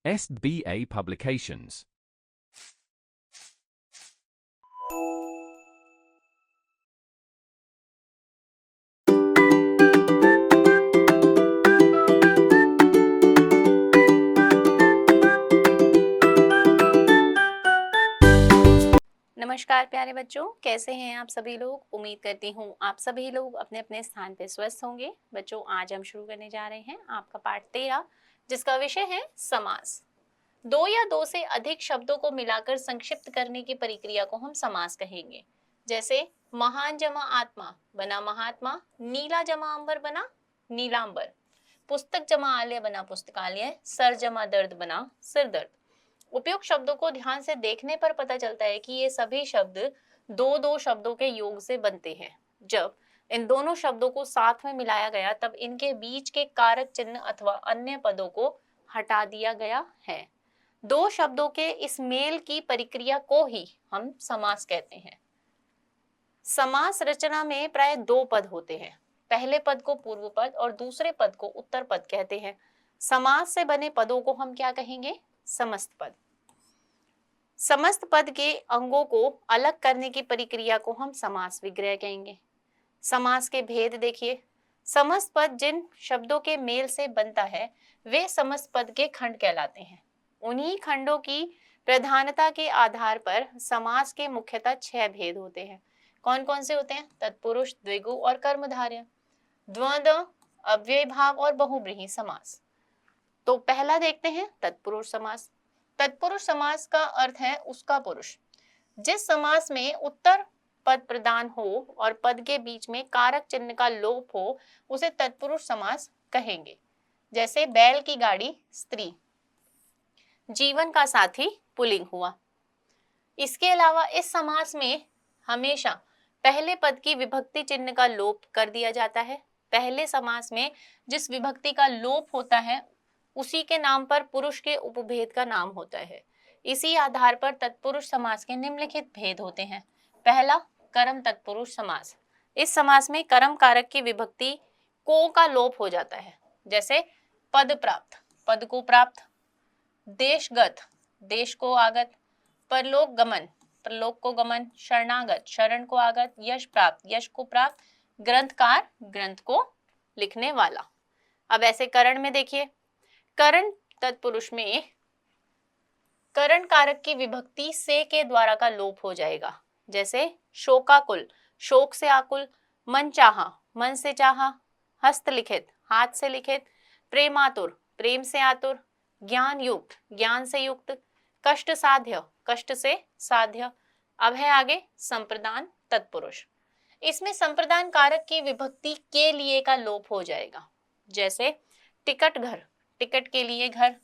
SBA Publications. नमस्कार प्यारे बच्चों, कैसे हैं आप सभी लोग। उम्मीद करती हूँ आप सभी लोग अपने अपने स्थान पे स्वस्थ होंगे। बच्चों, आज हम शुरू करने जा रहे हैं आपका पाठ 13, जिसका विषय है समास। दो या दो से अधिक शब्दों को मिलाकर संक्षिप्त करने की प्रक्रिया को हम समास कहेंगे। जैसे महान जमा आत्मा बना महात्मा, नीला जमा अंबर बना नीलांबर, पुस्तक जमा आलय बना पुस्तकालय, सर जमा दर्द बना सिर दर्द। उपयुक्त शब्दों को ध्यान से देखने पर पता चलता है कि ये सभी शब्द दो दो शब्दों के योग से बनते हैं। जब इन दोनों शब्दों को साथ में मिलाया गया तब इनके बीच के कारक चिन्ह अथवा अन्य पदों को हटा दिया गया है। दो शब्दों के इस मेल की प्रक्रिया को ही हम समास कहते हैं। समास रचना में प्राय दो पद होते हैं। पहले पद को पूर्व पद और दूसरे पद को उत्तर पद कहते हैं। समास से बने पदों को हम क्या कहेंगे? समस्त पद। समस्त पद के अंगों को अलग करने की प्रक्रिया को हम समास विग्रह कहेंगे। समास के भेद देखिए। समस्त पद जिन शब्दों के मेल से बनता है वे समस्त पद के खंड कहलाते हैं। उन्हीं खंडों की प्रधानता के आधार पर समास के मुख्यतः 6 भेद होते हैं। कौन कौन से होते हैं? तत्पुरुष, द्विगु और कर्मधारय, द्वंद्व, अव्ययभाव और बहुब्रीहि समास। तो पहला देखते हैं तत्पुरुष समास। तत्पुरुष समास का अर्थ है उसका पुरुष। जिस समास में उत्तर पद प्रदान हो और पद के बीच में कारक चिन्ह का लोप हो उसे तत्पुरुष समास कहेंगे। जैसे बैल की गाड़ी स्त्री, जीवन का साथी पुल्लिंग हुआ। इसके अलावा इस समास में हमेशा पहले पद की विभक्ति चिन्ह का लोप कर दिया जाता है। पहले समास में जिस विभक्ति का लोप होता है उसी के नाम पर पुरुष के उपभेद का नाम होता है। इसी आधार पर तत्पुरुष समास के निम्नलिखित भेद होते हैं। पहला, कर्म तत्पुरुष समास। इस समास में कर्म कारक की विभक्ति को का लोप हो जाता है। जैसे पद प्राप्त, पद को प्राप्त, देशगत, देश को आगत, परलोक गमन, परलोक को गमन, शरणागत, शरण को आगत, यश प्राप्त, यश को प्राप्त, ग्रंथकार, ग्रंथ को लिखने वाला। अब ऐसे करण में देखिए, करण तत्पुरुष में करण कारक की विभक्ति से के द्वारा का लोप हो जाएगा। जैसे शोकाकुल, शोक से आकुल, मन चाहा, मन से चाहा, हस्तलिखित, हाथ से लिखित, प्रेमातुर, प्रेम से आतुर, ज्ञान युक्त, ज्ञान से युक्त, कष्ट साध्य, कष्ट से साध्य। अब है आगे संप्रदान तत्पुरुष। इसमें संप्रदान कारक की विभक्ति के लिए का लोप हो जाएगा। जैसे टिकट घर, टिकट के लिए घर,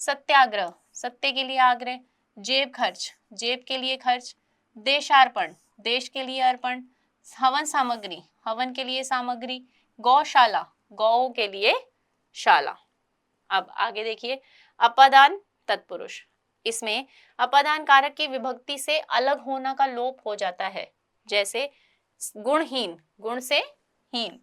सत्याग्रह, सत्य के लिए आग्रह, जेब खर्च, जेब के लिए खर्च, देशार्पण, देश के लिए अर्पण, हवन सामग्री, हवन के लिए सामग्री, गौशाला, गौ के लिए शाला। अब आगे देखिए अपादान तत्पुरुष। इसमें अपादान कारक की विभक्ति से अलग होना का लोप हो जाता है। जैसे गुणहीन, गुण से हीन,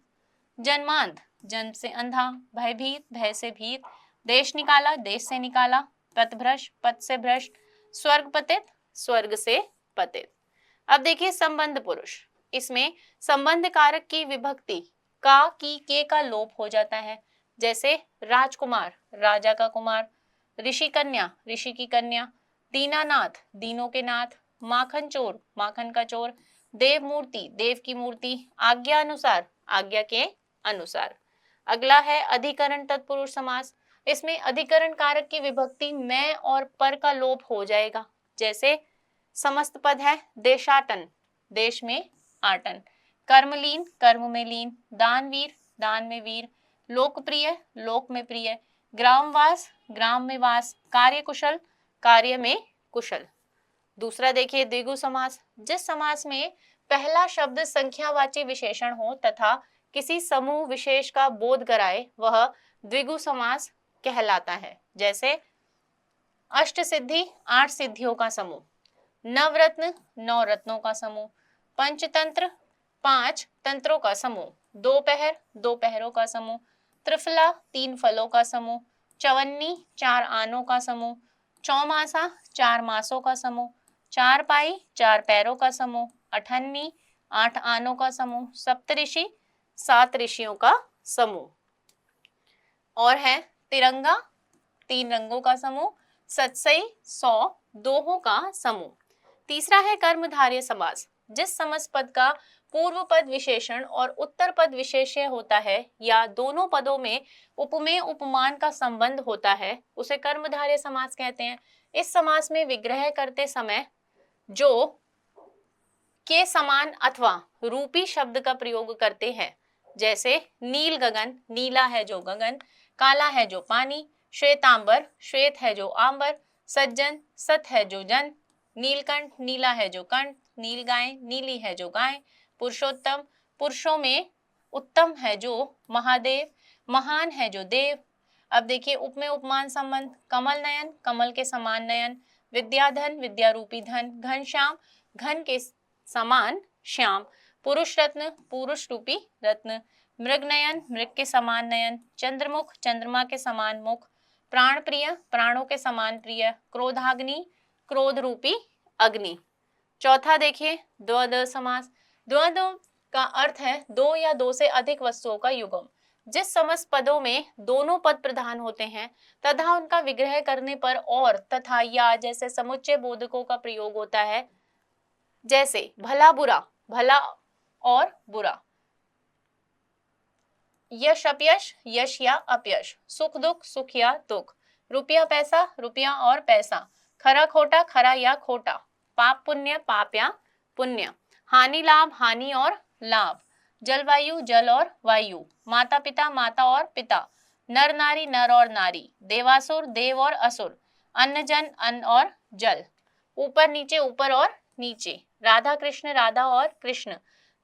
जन्मांध, जन्म से अंधा, भयभीत, भय से भीत, देश निकाला, देश से निकाला, पथभ्रष्ट, पथ से भ्रष्ट, स्वर्ग पतित, स्वर्ग से पतित। अब देखिए संबंध पुरुष। इसमें संबंध कारक की विभक्ति का की के का लोप हो जाता है। जैसे राजकुमार, राजा का कुमार, ऋषि कन्या, ऋषि की कन्या, दीनानाथ, दीनों के नाथ, माखन चोर, माखन का चोर, देव मूर्ति, देव की मूर्ति, आज्ञा अनुसार, आज्ञा के अनुसार। अगला है अधिकरण तत्पुरुष समास। इसमें अधिकरण कारक की विभक्ति में और पर का लोप हो जाएगा। जैसे समस्त पद है देशाटन, देश में आटन, कर्मलीन, कर्म में लीन, दानवीर, दान में वीर, लोकप्रिय, लोक में प्रिय, ग्रामवास, ग्राम में वास, कार्यकुशल, कार्य में कुशल। दूसरा देखिए द्विगु समास। जिस समास में पहला शब्द संख्यावाची विशेषण हो तथा किसी समूह विशेष का बोध कराए वह द्विगु समास कहलाता है। जैसे अष्ट सिद्धि, 8 सिद्धियों का समूह, नवरत्न, 9 रत्नों का समूह, पंचतंत्र, 5 तंत्रों का समूह, दोपहर, 2 पहरों का समूह, त्रिफला, 3 फलों का समूह, चवन्नी 4 आनों का समूह, चौमासा 4 मासों का समूह, चारपाई 4 पैरों का समूह, अठन्नी 8 आनों का समूह, सप्तऋषि 7 ऋषियों का समूह। और है तिरंगा 3 रंगों का समूह, सतसई 100 दोहों का समूह। तीसरा है कर्मधारय समास, जिस समास पद का पूर्व पद विशेषण और उत्तर पद विशेष्य होता है या दोनों पदों में उपमेय उपमान का संबंध होता है उसे कर्मधारय समास कहते हैं। इस समास में विग्रह करते समय जो के समान अथवा रूपी शब्द का प्रयोग करते हैं, जैसे नील गगन, नीला है जो गगन, काला है जो पानी, श्वेतांबर, श्वेत है जो आंबर, सज्जन, सत है जो जन, नीलकंठ, नीला है जो कंठ, नील गाय, नीली है जो गाय, पुरुषोत्तम, पुरुषों में उत्तम है जो महादेव, महान है जो देव। अब देखिए उपमेय उपमान संबंध, कमल नयन, कमल के समान नयन, विद्याधन, विद्या रूपी धन, घनश्याम, घन के समान श्याम, पुरुष रत्न, पुरुष रूपी रत्न, मृग नयन, मृग के समान नयन, चंद्रमुख, चंद्रमा के समान मुख, प्राण प्रिय, प्राणों के समान प्रिय, क्रोधाग्नि, क्रोध रूपी अग्नि। चौथा देखिए द्वंद्व समास। द्वंद्व का अर्थ है दो या दो से अधिक वस्तुओं का युग्म। जिस समस्त पदों में दोनों पद प्रधान होते हैं तथा उनका विग्रह करने पर और तथा या जैसे समुच्चय बोधकों का प्रयोग होता है, जैसे भला बुरा, भला और बुरा, यश अपयश, यश या अपयश, सुख दुख, सुख या दुख, रुपया पैसा, रुपया और पैसा, खरा खोटा, खरा या खोटा, पाप पुण्य, पाप या पुण्य, हानि लाभ, हानि और लाभ, जलवायु, जल और वायु, माता पिता, माता और पिता, नर नारी, नर और नारी, देवासुर, देव और असुर, अन्न जन, अन्न और जल, ऊपर नीचे, ऊपर और नीचे, राधा कृष्ण, राधा और कृष्ण,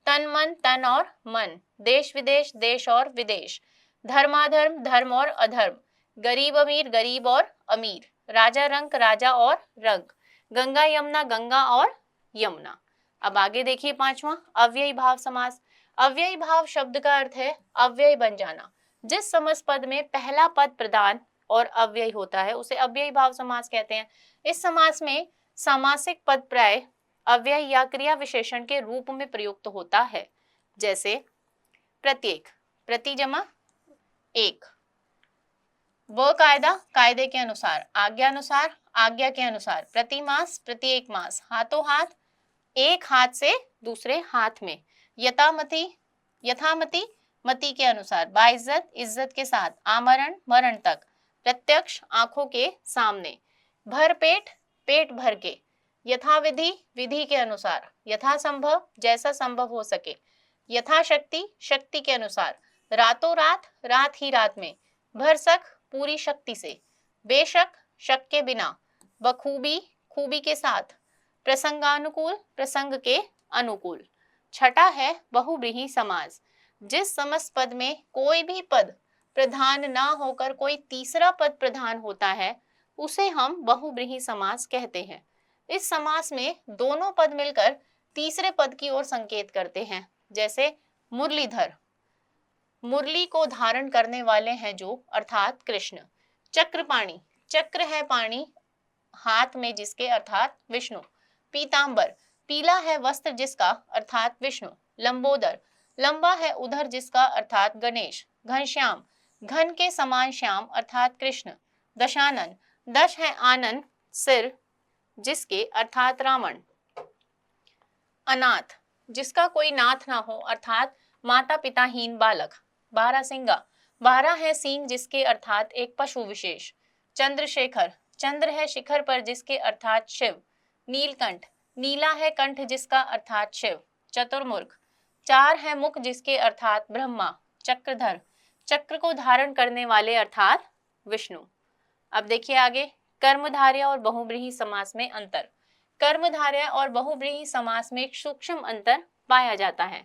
तन मन, तन और मन, देश विदेश, देश और विदेश, धर्माधर्म, धर्म और अधर्म, गरीब अमीर, गरीब और अमीर, राजा रंक, राजा और रंक, गंगा यमुना, गंगा और यमुना। अब आगे देखिए पांचवा अव्ययी भाव समास। अव्ययी भाव शब्द का अर्थ है अव्यय बन जाना। जिस समास पद में पहला पद प्रधान और अव्ययी होता है उसे अव्ययी भाव समास कहते हैं। इस समास में सामासिक पद प्राय अव्यय या क्रिया विशेषण के रूप में प्रयुक्त होता है, जैसे प्रत्येक, प्रति जमा एक, व कायदा, कायदे के अनुसार, आज्ञानुसार, आज्ञा के अनुसार, प्रति मास, प्रत्येक मास, हाथों हाथ, एक हाथ से दूसरे हाथ में, यथामति, यथामति, मति के अनुसार, बाइज्जत, इज्जत के साथ, आमरण, मरण तक, प्रत्यक्ष, आंखों के सामने, भर पेट, पेट भर के, यथाविधि, विधि के अनुसार, यथासंभव, जैसा संभव हो सके, यथाशक्ति, शक्ति के अनुसार, रातों रात, रात ही रात में, भरसक, पूरी शक्ति से, बेशक, शक के बिना, बखूबी, खूबी के साथ, प्रसंगानुकूल, प्रसंग के अनुकूल। छठा है बहुब्रीहि समास। जिस समस्त पद में कोई भी पद प्रधान ना होकर कोई तीसरा पद प्रधान होता है उसे हम बहुब्रीहि समास कहते हैं। इस समास में दोनों पद मिलकर तीसरे पद की ओर संकेत करते हैं, जैसे मुरलीधर, मुरली को धारण करने वाले हैं जो, अर्थात कृष्ण। चक्रपाणी, चक्र है पाणी हाथ में जिसके, अर्थात विष्णु। पीतांबर, पीला है वस्त्र जिसका, अर्थात विष्णु। लंबोदर, लंबा है उधर जिसका, अर्थात गणेश। घनश्याम, घन के समान श्याम, अर्थात कृष्ण। दशानन, दश है आनन सिर जिसके, अर्थात रावण। अनाथ, जिसका कोई नाथ ना हो, अर्थात माता पिताहीन बालक। बारहसिंगा, 12 है सींग जिसके, अर्थात एक पशु विशेष। चंद्रशेखर, चंद्र है शिखर पर जिसके, अर्थात शिव। नीलकंठ, नीला है कंठ जिसका, अर्थात शिव। चतुर्मुख, 4 है मुख जिसके, अर्थात ब्रह्मा। चक्रधर, चक्र को धारण करने वाले, अर्थात विष्णु। अब देखिए आगे कर्मधारय और बहुब्रीहि समास में अंतर। कर्मधारय और बहुब्रीहि समास में एक सूक्ष्म अंतर पाया जाता है।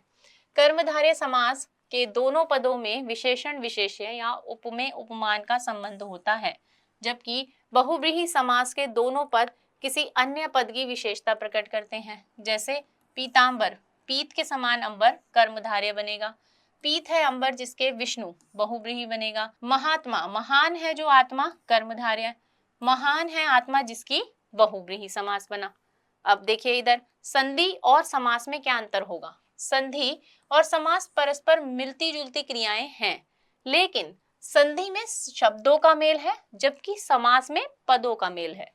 कर्मधारय समास के दोनों पदों में विशेषण विशेष्य या उपमेय उपमान का संबंध होता है, जबकि बहुब्रीहि समास के दोनों पद किसी अन्य पद की विशेषता प्रकट करते हैं, जैसे पीतांबर, पीत के समान अंबर कर्मधारय बनेगा। पीत है अंबर जिसके विष्णु, बहुव्रीहि बनेगा। महात्मा, महान है जो आत्मा, कर्मधारय, महान है आत्मा जिसकी बहुव्रीहि समास बना। अब देखिए इधर संधि और समास में क्या अंतर होगा। संधि और समास परस्पर मिलती जुलती क्रियाएं हैं, लेकिन संधि में शब्दों का मेल है जबकि समास में पदों का मेल है।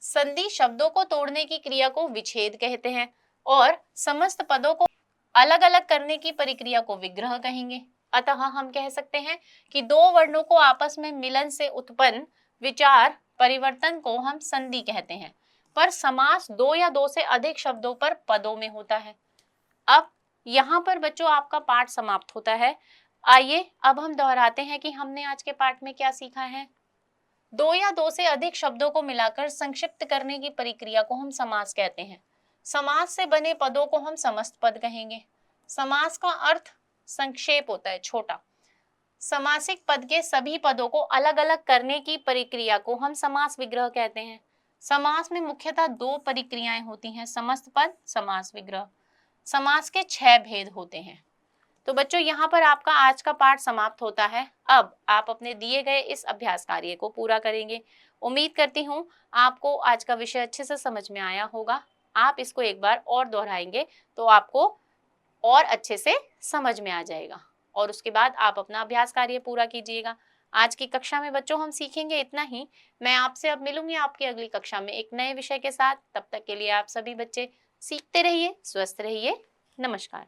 संधि शब्दों को तोड़ने की क्रिया को विच्छेद कहते हैं और समस्त पदों को अलग अलग करने की प्रक्रिया को विग्रह कहेंगे। अतः हम कह सकते हैं कि दो वर्णों को आपस में मिलन से उत्पन्न विचार परिवर्तन को हम संधि कहते हैं, पर समास दो या दो से अधिक शब्दों पर पदों में होता है। अब यहाँ पर बच्चों आपका पाठ समाप्त होता है। आइए अब हम दोहराते हैं कि हमने आज के पाठ में क्या सीखा है। दो या दो से अधिक शब्दों को मिलाकर संक्षिप्त करने की प्रक्रिया को हम समास कहते हैं। समास से बने पदों को हम समस्त पद कहेंगे। समास का अर्थ संक्षेप होता है, छोटा। समासिक पद के सभी पदों को अलग अलग करने की प्रक्रिया को हम समास विग्रह कहते हैं। समास में मुख्यतः दो प्रक्रियाएं होती हैं, समस्त पद, समास विग्रह। समास के 6 भेद होते हैं। तो बच्चों यहाँ पर आपका आज का पाठ समाप्त होता है। अब आप अपने दिए गए इस अभ्यास कार्य को पूरा करेंगे। उम्मीद करती हूँ आपको आज का विषय अच्छे से समझ में आया होगा। आप इसको एक बार और दोहराएंगे तो आपको और अच्छे से समझ में आ जाएगा और उसके बाद आप अपना अभ्यास कार्य पूरा कीजिएगा। आज की कक्षा में बच्चों हम सीखेंगे इतना ही। मैं आपसे अब मिलूंगी आपकी अगली कक्षा में एक नए विषय के साथ। तब तक के लिए आप सभी बच्चे सीखते रहिए, स्वस्थ रहिए। नमस्कार।